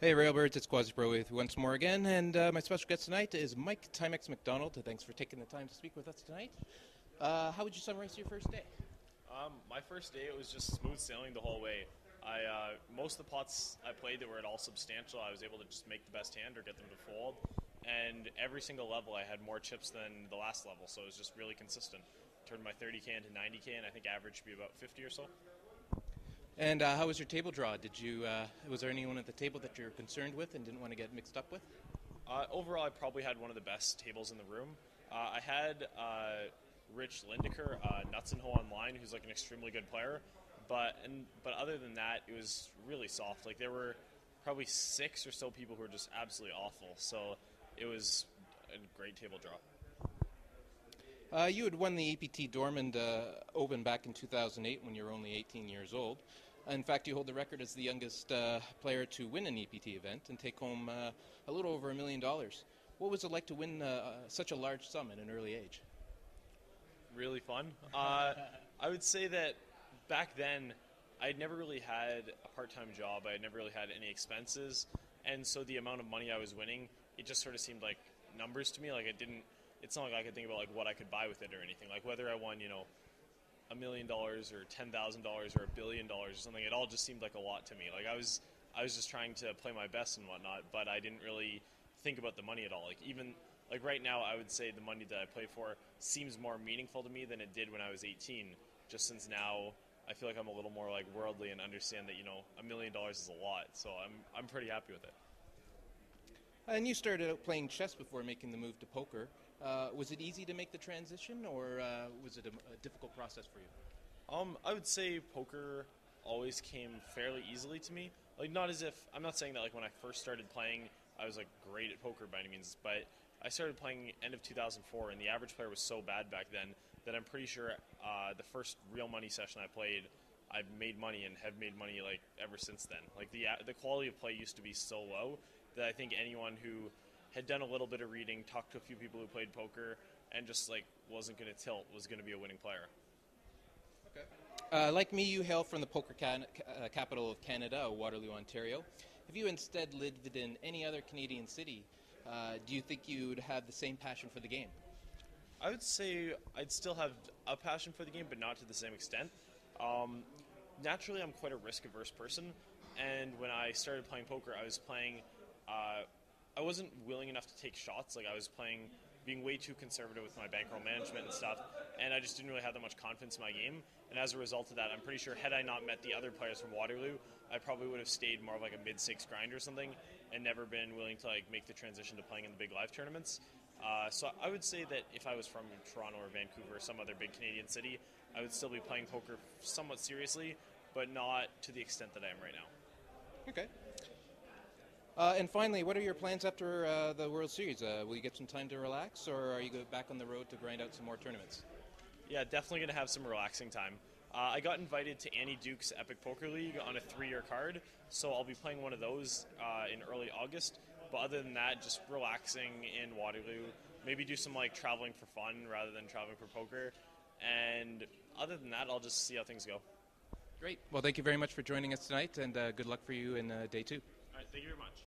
Hey Railbirds, it's Quasi Pro with you once more again, and my special guest tonight is Mike Timex McDonald. Thanks for taking the time to speak with us tonight. How would you summarize your first day? My first day, it was just smooth sailing the whole way. Most of the pots I played that were at all substantial, I was able to just make the best hand or get them to fold. And every single level, I had more chips than the last level, so it was just really consistent. Turned my 30K into 90K, and I think average should be about 50 or so. And how was your table draw? Was there anyone at the table that you're concerned with and didn't want to get mixed up with? Overall, I probably had one of the best tables in the room. I had Rich Lindeker, Nuts and Ho Online, who's like an extremely good player. But other than that, it was really soft. Like there were probably 6 or so people who were just absolutely awful. So it was a great table draw. You had won the APT Dormond Open back in 2008 when you were only 18 years old. In fact, you hold the record as the youngest player to win an EPT event and take home a little over $1 million. What was it like to win such a large sum at an early age? Really fun. I would say that back then, I'd never really had a part-time job. I had never really had any expenses. And so the amount of money I was winning, it just sort of seemed like numbers to me. Like it's not like I could think about like what I could buy with it or anything. Like whether I won, $1 million or $10,000 or $1 billion or something, it all just seemed like a lot to me. Like I was just trying to play my best and whatnot, but I didn't really think about the money at all. Like even like right now, I would say the money that I play for seems more meaningful to me than it did when I was 18. Just since now I feel like I'm a little more like worldly and understand that $1 million is a lot. So I'm pretty happy with it. And you started out playing chess before making the move to poker. Was it easy to make the transition, or was it a difficult process for you? I would say poker always came fairly easily to me. Like not as if I'm not saying that like when I first started playing I was like great at poker by any means, but I started playing end of 2004, and the average player was so bad back then that I'm pretty sure the first real money session I played, I made money and have made money like ever since then. Like the quality of play used to be so low that I think anyone who had done a little bit of reading, talked to a few people who played poker, and just like wasn't going to tilt was going to be a winning player. Okay. Like me, you hail from the poker capital of Canada, Waterloo, Ontario. If you instead lived in any other Canadian city, do you think you would have the same passion for the game? I would say I'd still have a passion for the game, but not to the same extent. Naturally, I'm quite a risk-averse person, and when I started playing poker, I was playing. I wasn't willing enough to take shots. Like I was being way too conservative with my bankroll management and stuff, and I just didn't really have that much confidence in my game. And as a result of that, I'm pretty sure had I not met the other players from Waterloo, I probably would have stayed more of like a mid-6 grind or something, and never been willing to like make the transition to playing in the big live tournaments. So I would say that if I was from Toronto or Vancouver or some other big Canadian city, I would still be playing poker somewhat seriously, but not to the extent that I am right now. Okay. And finally, what are your plans after the World Series? Will you get some time to relax, or are you back on the road to grind out some more tournaments? Yeah, definitely going to have some relaxing time. I got invited to Annie Duke's Epic Poker League on a 3-year card, so I'll be playing one of those in early August. But other than that, just relaxing in Waterloo. Maybe do some like traveling for fun rather than traveling for poker. And other than that, I'll just see how things go. Great. Well, thank you very much for joining us tonight, and good luck for you in day 2. All right, thank you very much.